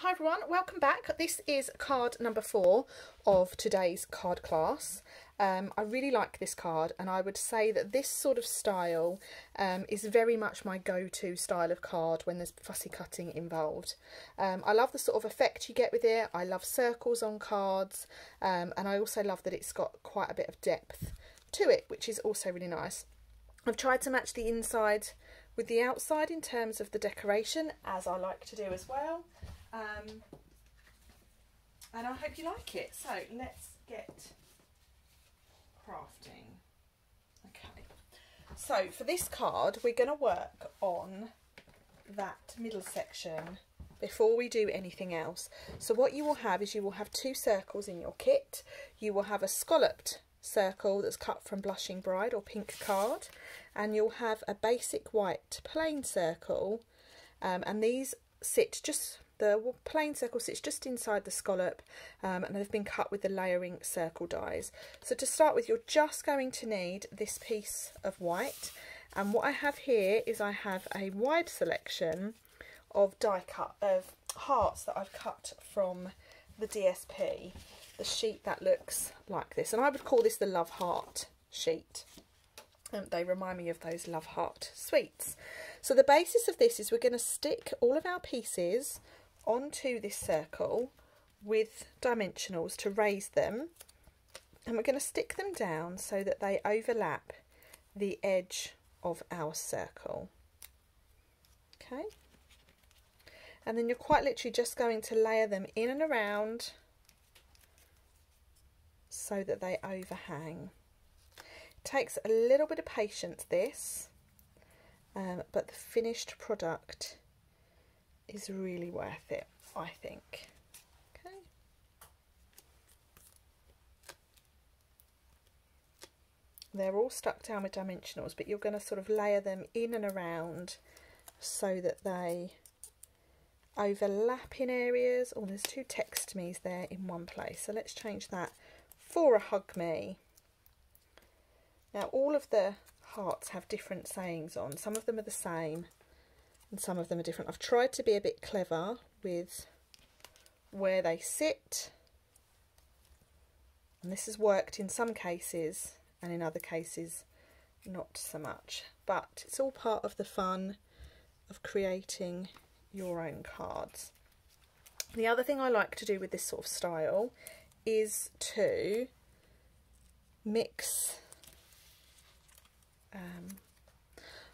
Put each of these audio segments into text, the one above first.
Hi everyone, welcome back. This is card number 4 of today's card class. I really like this card, and I would say that this sort of style is very much my go-to style of card when there's fussy cutting involved. I love the sort of effect you get with it. I love circles on cards, and I also love that it's got quite a bit of depth to it, which is also really nice. I've tried to match the inside with the outside in terms of the decoration, as I like to do as well. And I hope you like it. So let's get crafting. Okay, so for this card we're going to work on that middle section before we do anything else. So what you will have is you will have 2 circles in your kit. You will have a scalloped circle that's cut from Blushing Bride or Pink Card, and you'll have a basic white plain circle, and these sit just, the plain circle sits just inside the scallop, and they've been cut with the layering circle dies. So to start with, you're just going to need this piece of white, and what I have here is I have a wide selection of die cut of hearts that I've cut from the DSP, the sheet that looks like this, and I would call this the Love Heart sheet. They remind me of those Love Heart sweets. So the basis of this is we're going to stick all of our pieces onto this circle with dimensionals to raise them, and we're going to stick them down so that they overlap the edge of our circle. Okay, and then you're quite literally just going to layer them in and around so that they overhang. It takes a little bit of patience, this, but the finished product is really worth it, I think. Okay. They're all stuck down with dimensionals, but you're going to sort of layer them in and around so that they overlap in areas. Oh, there's 2 text me's there in one place, so let's change that for a hug me. Now all of the hearts have different sayings on. Some of them are the same and some of them are different. I've tried to be a bit clever with where they sit, and this has worked in some cases and in other cases not so much, but it's all part of the fun of creating your own cards. The other thing I like to do with this sort of style is to mix,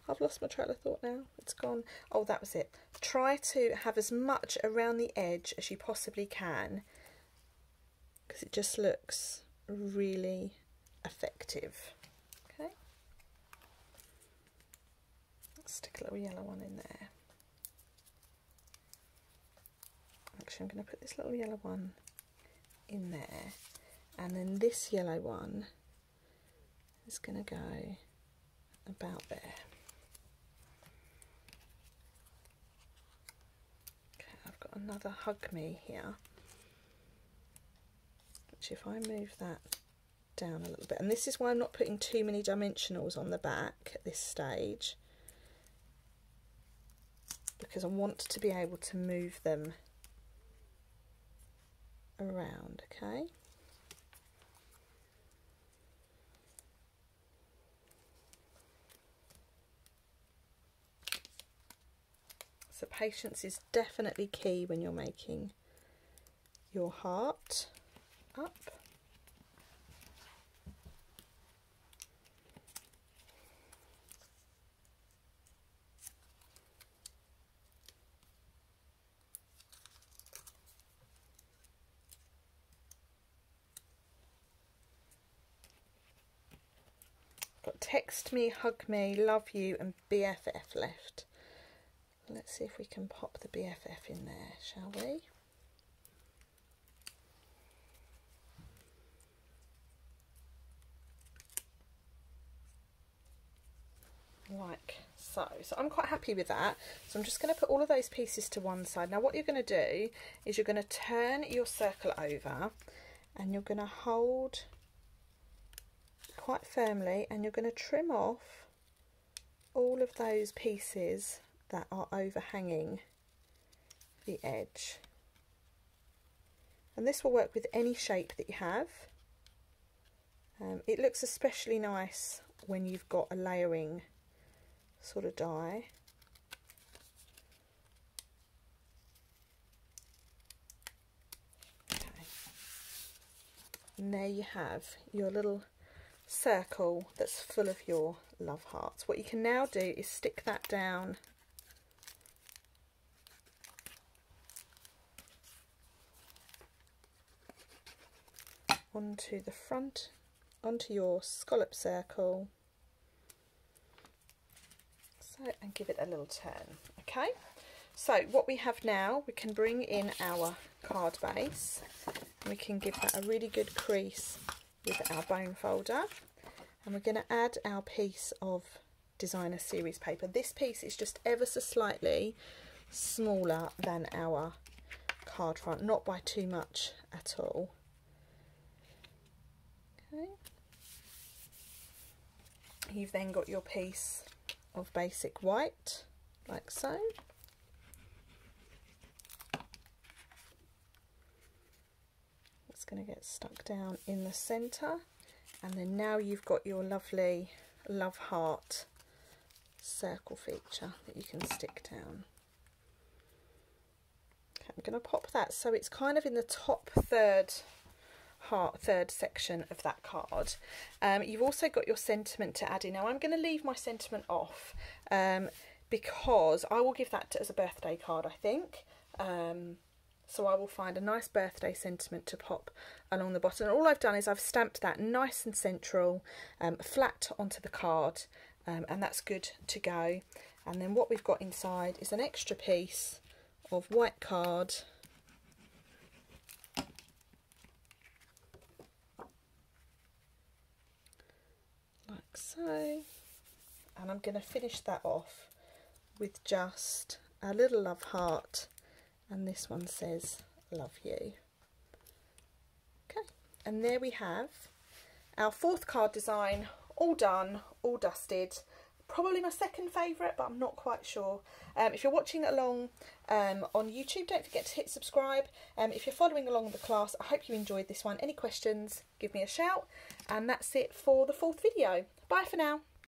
I've lost my trail of thought now, it's gone. Oh, that was it. Try to have as much around the edge as you possibly can, because it just looks really effective. Okay, let's stick a little yellow one in there. Actually, I'm going to put this little yellow one in there, and then this yellow one is going to go about there. Okay, I've got another hug me here, which if I move that down a little bit, and this is why I'm not putting too many dimensionals on the back at this stage, because I want to be able to move them around. Okay, so patience is definitely key when you're making your heart up. Got text me, hug me, love you and BFF left. Let's see if we can pop the BFF in there, shall we? Like so. So I'm quite happy with that. So I'm just going to put all of those pieces to one side. Now what you're going to do is you're going to turn your circle over, and you're going to hold quite firmly, and you're going to trim off all of those pieces that are overhanging the edge. and this will work with any shape that you have. It looks especially nice when you've got a layering sort of die. Okay. And there you have your little circle that's full of your love hearts. What you can now do is stick that down onto the front, onto your scallop circle, so, and give it a little turn. Okay, so what we have now, we can bring in our card base, and we can give that a really good crease with our bone folder, and we're going to add our piece of designer series paper. This piece is just ever so slightly smaller than our card front, not by too much at all. Okay. You've then got your piece of basic white, like so. It's going to get stuck down in the centre, and then now you've got your lovely love heart circle feature that you can stick down. Okay, I'm going to pop that so it's kind of in the top third section of that card. You've also got your sentiment to add in. Now I'm going to leave my sentiment off because I will give that as a birthday card, I think. So I will find a nice birthday sentiment to pop along the bottom. And all I've done is I've stamped that nice and central, flat onto the card, and that's good to go. And then what we've got inside is an extra piece of white card, like so, and I'm going to finish that off with just a little love heart, and this one says love you. Okay, and there we have our fourth card design, all done, all dusted. Probably my second favourite, but I'm not quite sure. If you're watching along on YouTube, don't forget to hit subscribe. If you're following along the class, I hope you enjoyed this one. Any questions, give me a shout. And that's it for the fourth video. Bye for now.